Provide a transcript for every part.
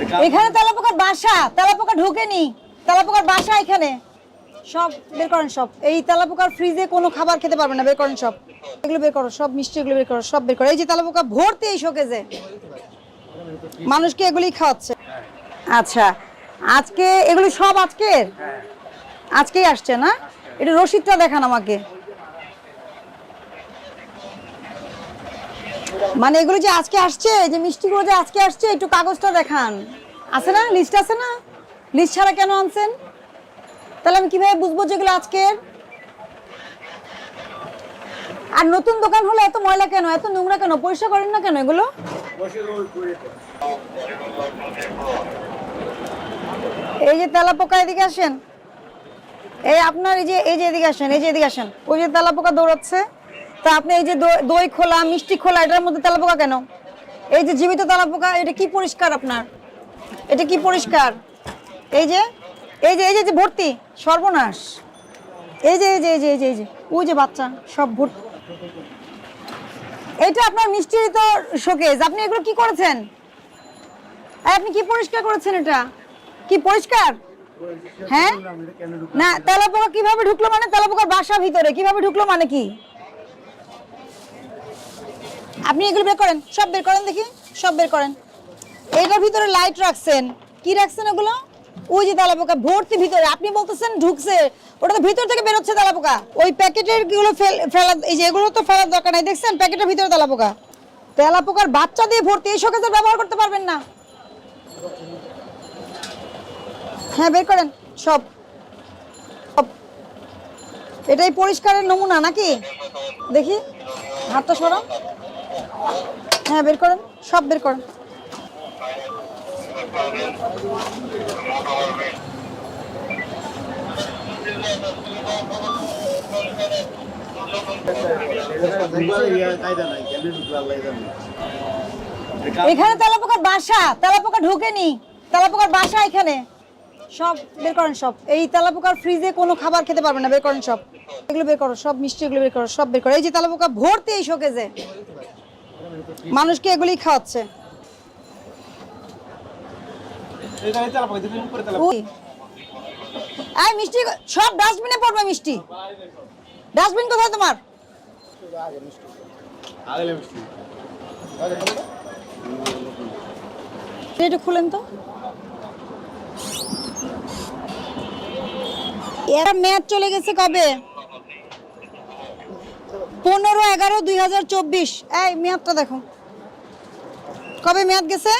এখানে তেলাপোকার বাসা, তেলাপোকা ঢোকেনি, তেলাপোকার বাসা এখানে। সব বের করেন সব। এই তেলাপোকার ফ্রিজে কোনো খাবার খেতে পারবে না, বের করেন সব। এগুলো বের করো, সব মিষ্টি এগুলো বের করো, সব বের করো। এই যে তেলাপোকা ভর্তি এই শোকেজে, মানুষকে এগুলিই খাওয়াচ্ছে। আচ্ছা, আজকে এগুলি সব আজকের, আজকেই আসছে না? এটা রসিদটা দেখান আমাকে। মানে এগুলো যে আজকে আসছে, যে মিষ্টিগুলো যে আজকে আসছে, একটু কাগজটা দেখান। আছে না, লিস্ট আছে না? লিস্ট ছাড়া কেন আনছেন? তাহলে আমি কিভাবে বুঝবো যেগুলো আজকের? আর নতুন দোকান হলে এত ময়লা কেন, এত নোংরা কেন? পরিষ্কার করেন না কেন এগুলো? এই যে তেলাপোকা, এদিকে আসেন। এই আপনার এই যে এদিকে আসেন, এই যে এদিকে আসেন। ওই যে তেলাপোকা দৌড়াচ্ছে, তা আপনি এই যে দই খোলা, মিষ্টি খোলা, এটার মধ্যে তেলাপোকা কেন? এই যে জীবিত তেলাপোকা, এটা কি পরিষ্কার আপনার? এটা কি পরিষ্কার? এই যে এই যে এই যে ভর্তি, সর্বনাশ। এই যে এই যে এই যে এই যে এই যে ওই যে বাচ্চা সব ভর্তি। এটা আপনার মিষ্টির তো শোকেজ, আপনি এগুলো কি করেছেন? আপনি কি পরিষ্কার করেছেন? এটা কি পরিষ্কার? হ্যাঁ না, তেলাপোকা কিভাবে ঢুকলো? মানে তেলাপোকার বাসা ভিতরে কিভাবে ঢুকলো মানে কি? আপনি এগুলো বের করেন, সব বের করেন দেখি, সব বের করেন। এটার ভিতরে লাইট রাখছেন, কি রাখছেন এগুলো? ওই যে তেলাপোকা ভর্তি ভিতরে, আপনি বলতেছেন ঢুকছে, ওটা তো ভিতর থেকে বেরোচ্ছে তেলাপোকা। ওই প্যাকেটের গুলো ফেলা, এই যে এগুলো তো ফেলার দরকার নাই, দেখছেন প্যাকেটের ভিতরে তেলাপোকা। তেলাপোকার বাচ্চা দিয়ে ভর্তি, এই শোকেজের ব্যবহার করতে পারবেন না। হ্যাঁ বের করেন সব। এটাই পরিষ্কারের নমুনা নাকি? দেখি হাতটা সরান। হ্যাঁ বের করেন, সব বের করেন। এখানে তেলাপোকার বাসা, তেলাপোকা ঢোকেনি, তেলাপোকার বাসা এখানে। সব বের করেন সব। এই তেলাপোকার ফ্রিজে কোনো খাবার খেতে পারবে না, বের করেন সব। এগুলো বের করো, সব মিষ্টি এগুলো বের করো, সব বের করো। এই যে তেলাপোকা ভর্তি এই শোকেজে, মানুষকে এগুলিই খাওয়াচ্ছে। এই মিষ্টি সব ডাস্টবিনে পড়বে। মিষ্টি ডাস্টবিন কোথায় তোমার? এটা খুলেন তো। এরা মেয়াদ চলে গেছে কবে? 15/11/2024। এই মেয়াদটা দেখো, কবে মেয়াদ গেছে?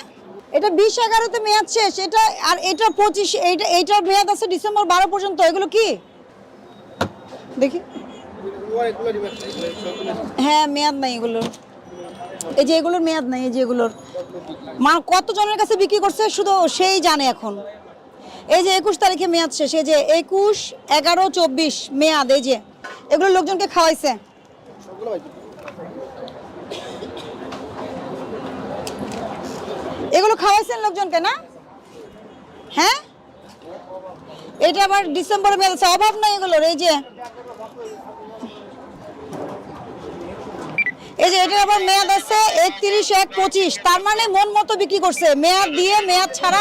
এটা 20/11-তে মেয়াদ শেষ। এটা আর এটা 25, এইটার মেয়াদ আছে ডিসেম্বর 12 পর্যন্ত। এগুলো কি দেখি? হ্যাঁ মেয়াদ নাই এগুলোর। এই যে এগুলোর মেয়াদ নাই, এই যে এগুলোর কত জনের কাছে বিক্রি করছে শুধু সেই জানে এখন। এই যে 21 তারিখে মেয়াদ শেষ, এই যে 21/11/24 মেয়াদ। এই যে এগুলো লোকজনকে খাওয়াইছে। এগুলো খাওয়াইছেন লোকজনকে না? হ্যাঁ এটা আবার ডিসেম্বরে মেয়াদ আছে, অভাব নাই এগুলোর। এই যে এটার আবার মেয়াদ আছে 31/1/25। তার মানে মন মতো বিক্রি করছে, মেয়াদ দিয়ে মেয়াদ ছাড়া।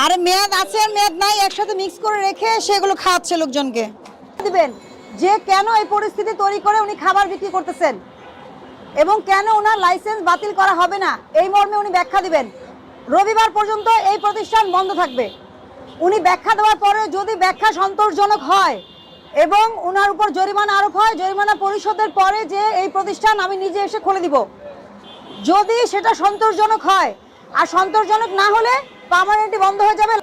আরে মেয়াদ আছে আর মেয়াদ নাই একসাথে মিক্স করে রেখে সেগুলো খাওয়াচ্ছে লোকজনকে। দিবেন যে কেন এই পরিস্থিতি তৈরি করে উনি খাবার বিক্রি করতেছেন এবং কেন ওনার লাইসেন্স বাতিল করা হবে না, এই মর্মে উনি ব্যাখ্যা দিবেন। রবিবার পর্যন্ত এই প্রতিষ্ঠান বন্ধ থাকবে। উনি ব্যাখ্যা দেওয়ার পরে যদি ব্যাখ্যা সন্তোষজনক হয় এবং ওনার উপর জরিমানা আরোপ হয়, জরিমানা পরিশোধের পরে যে এই প্রতিষ্ঠান আমি নিজে এসে খুলে দিব। যদি সেটা সন্তোষজনক হয়, আর সন্তোষজনক না হলে পার্মানেন্টলি বন্ধ হয়ে যাবে।